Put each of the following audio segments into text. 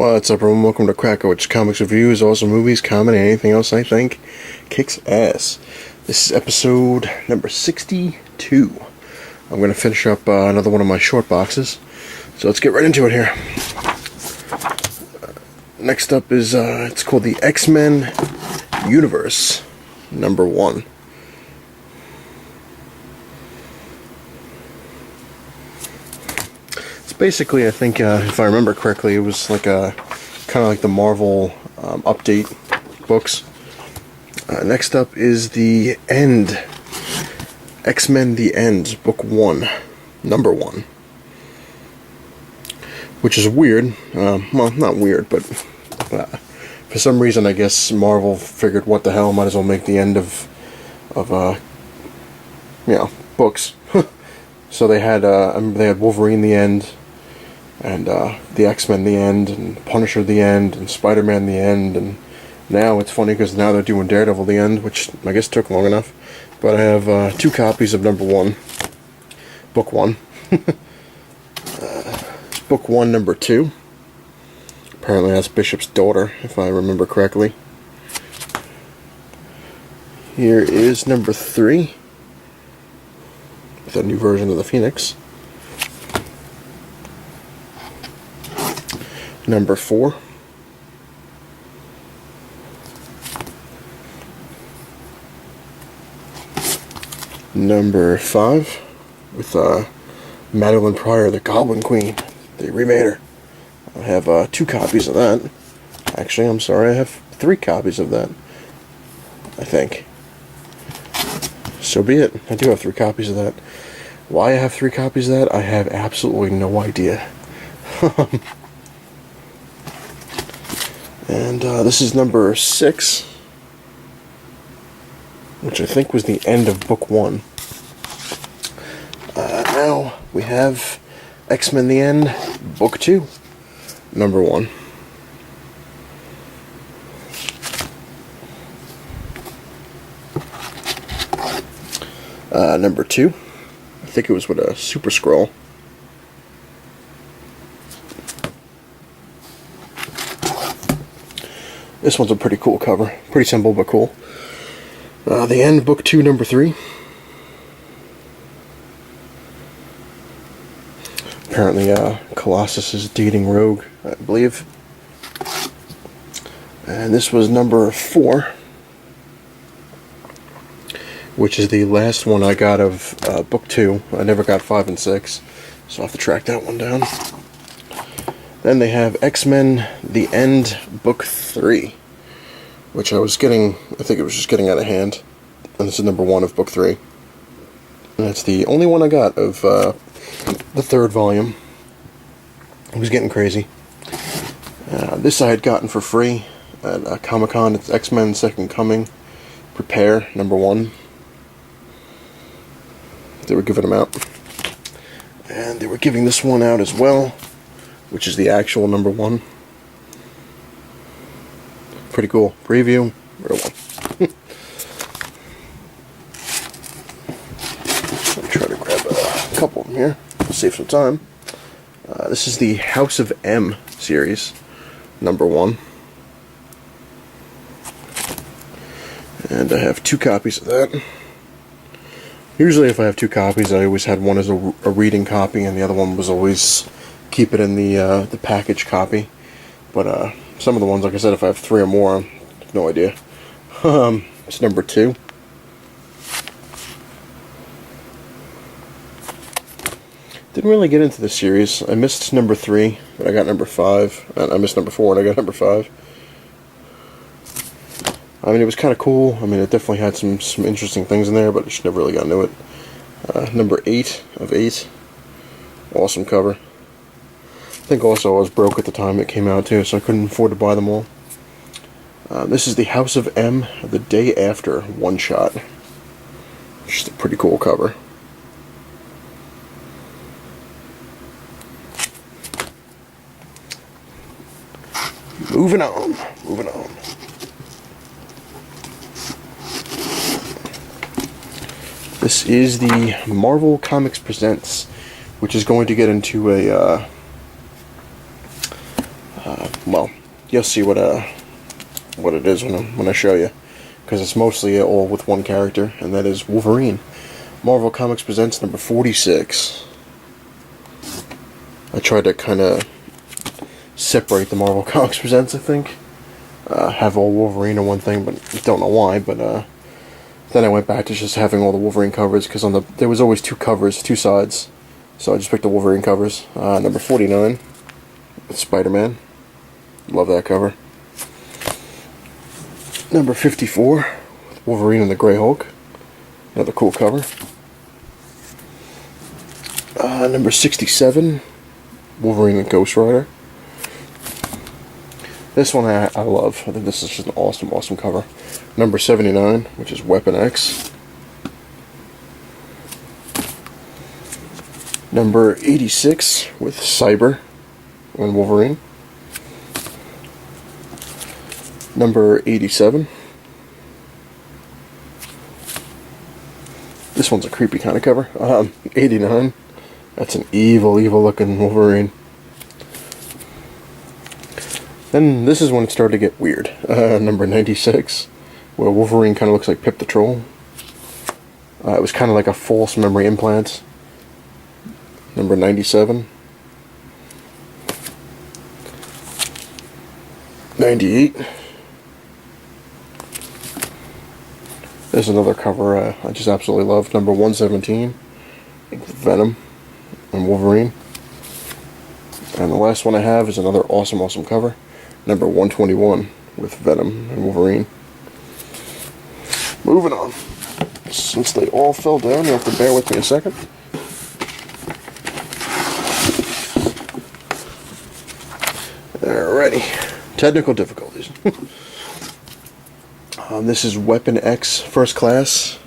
What's up, everyone? Welcome to Cracka, which comics reviews, awesome movies, comedy, anything else I think kicks ass. This is episode number 62. I'm going to finish up another one of my short boxes. So let's get right into it here. Next up is, it's called the X-Men Universe, number 1. Basically, I think, if I remember correctly, it was like a kind of like the Marvel update books. Next up is the End, X-Men: The End, book 1, number 1, which is weird. Well, not weird, but for some reason, I guess Marvel figured, what the hell, might as well make the end of books. So they had Wolverine the End. And the X-Men the End, and Punisher the End, and Spider-Man the End, and now it's funny because now they're doing Daredevil the End, which I guess took long enough. But I have 2 copies of number 1, book 1. Book 1, number 2. Apparently that's Bishop's daughter, if I remember correctly. Here is number 3, with a new version of the Phoenix. Number 4. Number 5, with Madeline Pryor, the Goblin Queen. They remade her. I have 2 copies of that. Actually, I'm sorry, I have 3 copies of that, I think. So be it. I do have 3 copies of that. Why I have 3 copies of that, I have absolutely no idea. And this is number 6, which I think was the end of book 1. Now we have X-Men: The End, book 2, number 1. Number 2, I think it was with a Super Skrull. This one's a pretty cool cover. Pretty simple, but cool. The End, book 2, number 3. Apparently, Colossus is dating Rogue, I believe. And this was number 4, which is the last one I got of book 2. I never got 5 and 6, so I'll have to track that one down. Then they have X-Men: The End, book 3, which I think it was just getting out of hand. And this is number 1 of book 3. And that's the only one I got of the 3rd volume. It was getting crazy. This I had gotten for free at Comic-Con. It's X-Men: Second Coming, Prepare, number 1. They were giving them out. And they were giving this one out as well, which is the actual number 1. Pretty cool. Preview, real one. I'll try to grab a couple of them here. Save some time. This is the House of M series, number 1. And I have 2 copies of that. Usually if I have 2 copies, I always had one as a reading copy, and the other one was always keep it in the package copy. But some of the ones, like I said, if I have 3 or more, I have no idea. It's number 2. Didn't really get into the series. I missed number 3, but I got number 5. And I missed number 4, and I got number 5. I mean, it was kind of cool. I mean, it definitely had some interesting things in there, but I just never really got into it. Number 8 of 8. Awesome cover. I think also I was broke at the time it came out too, so I couldn't afford to buy them all. This is the House of M, the Day After one-shot. Just a pretty cool cover. Moving on. This is the Marvel Comics Presents, which is going to get into a Well, you'll see what it is when I show you, because it's mostly all with one character, and that is Wolverine. Marvel Comics presents number 46. I tried to kind of separate the Marvel Comics presents, I think. Have all Wolverine in one thing, but don't know why. But then I went back to just having all the Wolverine covers, because there was always two covers, two sides. So I just picked the Wolverine covers. Number 49 with Spider-Man. Love that cover. Number 54 with Wolverine and the Grey Hulk. Another cool cover. Number 67, Wolverine and Ghost Rider. This one I love. I think this is just an awesome, awesome cover. Number 79, which is Weapon X. Number 86 with Cyber and Wolverine. Number 87. This one's a creepy kind of cover. 89. That's an evil, evil looking Wolverine. Then this is when it started to get weird. Number 96, where Wolverine kind of looks like Pip the Troll. It was kind of like a false memory implant. Number 97. 98. There's another cover I just absolutely love. Number 117. Venom and Wolverine. And the last one I have is another awesome, awesome cover. Number 121 with Venom and Wolverine. Moving on. Since they all fell down, you have to bear with me a second. Alrighty. Technical difficulties. This is Weapon X First Class.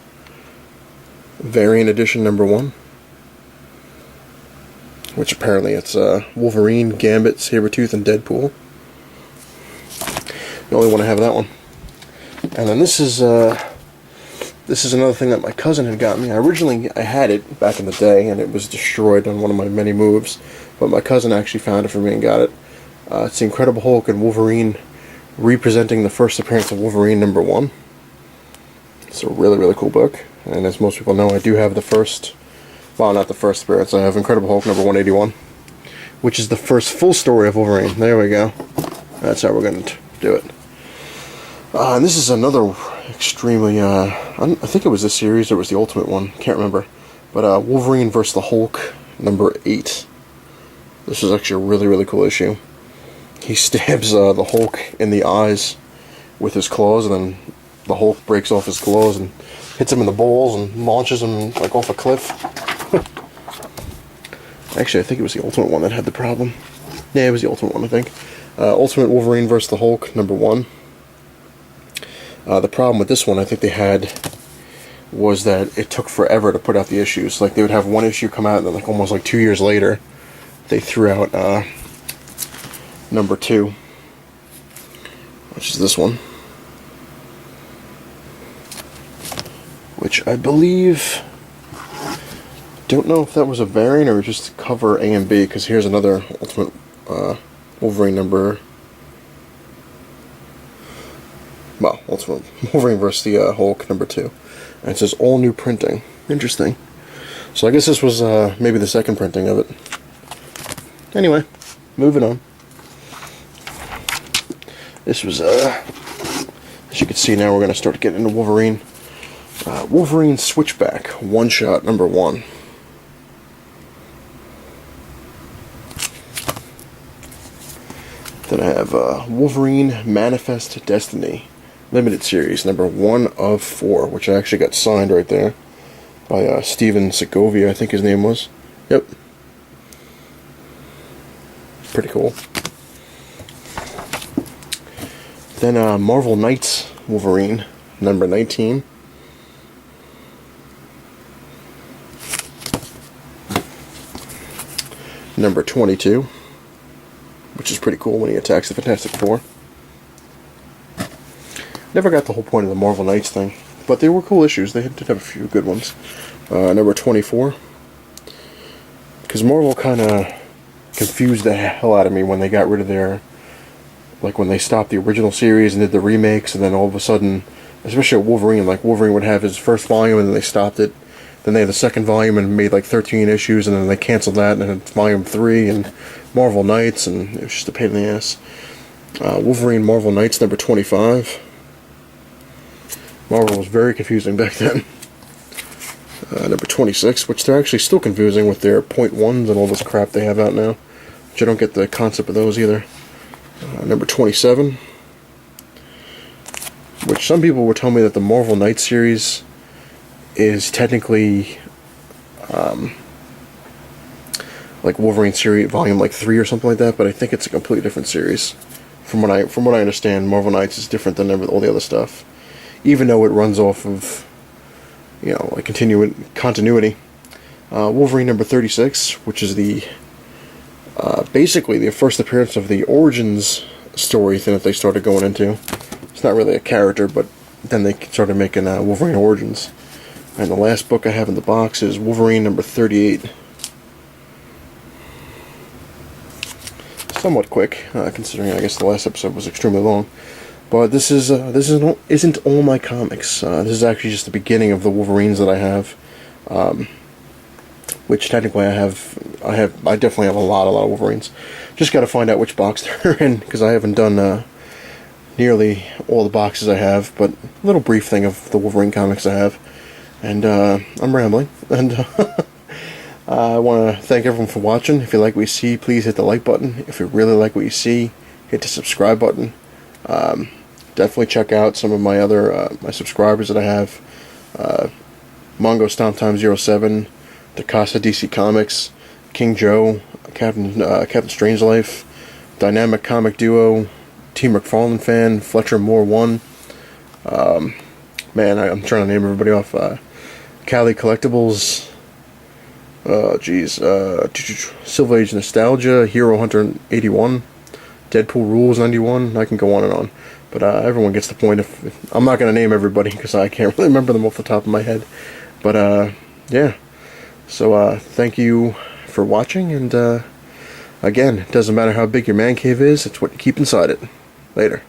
Variant Edition number 1. Which apparently it's Wolverine, Gambit, Sabretooth, and Deadpool. You only want to have that one. And then this is another thing that my cousin had got me. I had it back in the day, and it was destroyed on one of my many moves. But my cousin actually found it for me and got it. It's the Incredible Hulk and Wolverine representing the first appearance of Wolverine number 1. It's a really, really cool book. And as most people know, I do have the first... Well, not the first appearance. I have Incredible Hulk number 181, which is the first full story of Wolverine. There we go. That's how we're going to do it. And this is another extremely, I think it was this series or it was the Ultimate one. Can't remember. But Wolverine vs. the Hulk number 8. This is actually a really, really cool issue. He stabs the Hulk in the eyes with his claws, and then the Hulk breaks off his claws and hits him in the balls and launches him like off a cliff. Actually, I think it was the Ultimate one that had the problem. Yeah, it was the Ultimate one, I think. Ultimate Wolverine vs. the Hulk, number 1. The problem with this one, I think they had, was that it took forever to put out the issues. Like, they would have one issue come out, and then like almost like 2 years later, they threw out number 2, which is this one. Which I believe... Don't know if that was a variant or just cover A and B, because here's another Ultimate Wolverine number. Well, Ultimate Wolverine vs. the Hulk number 2. And it says all new printing. Interesting. So I guess this was maybe the second printing of it. Anyway, moving on. This was, as you can see now, we're going to start getting into Wolverine. Wolverine Switchback, one-shot number 1. Then I have Wolverine Manifest Destiny, limited series, number 1 of 4, which I actually got signed right there by Steven Segovia, I think his name was. Yep. Pretty cool. Then Marvel Knights Wolverine, number 19. Number 22, which is pretty cool when he attacks the Fantastic Four. Never got the whole point of the Marvel Knights thing, but they were cool issues. They did have a few good ones. Number 24, because Marvel kind of confused the hell out of me when they got rid of their like when they stopped the original series and did the remakes, and then all of a sudden, especially Wolverine, like Wolverine would have his first volume and then they stopped it. Then they had the second volume and made like 13 issues, and then they canceled that, and then it's volume 3 and Marvel Knights, and it was just a pain in the ass. Wolverine Marvel Knights number 25. Marvel was very confusing back then. Number 26, which they're actually still confusing with their .1s and all this crap they have out now, which I don't get the concept of those either. Number 27, which some people were telling me that the Marvel Knights series is technically like Wolverine series volume like 3 or something like that, but I think it's a completely different series. From what I understand, Marvel Knights is different than all the other stuff, even though it runs off of, you know, like continuity. Wolverine number 36, which is the basically the first appearance of the origins story thing that they started going into. It's not really a character, but then they started making Wolverine Origins. And the last book I have in the box is Wolverine number 38. Somewhat quick, considering I guess the last episode was extremely long. But this isn't all my comics. This is actually just the beginning of the Wolverines that I have, which technically I definitely have a lot of Wolverines. Just got to find out which box they're in, because I haven't done nearly all the boxes I have. But a little brief thing of the Wolverine comics I have, and I'm rambling. And I want to thank everyone for watching. If you like what you see, please hit the like button. If you really like what you see, hit the subscribe button. Definitely check out some of my other my subscribers that I have. Mongo Stomptime 07, the Casa DC Comics, King Joe, Captain Strangelife, Dynamic Comic Duo, T. McFarlane Fan, Fletcher Moore 1. Man, I'm trying to name everybody off. Cali Collectibles. Silver Age Nostalgia, Hero Hunter 81, Deadpool Rules 91. I can go on and on, but everyone gets the point. If I'm not going to name everybody because I can't really remember them off the top of my head, but yeah. So thank you for watching, and again, it doesn't matter how big your man cave is; it's what you keep inside it. Later.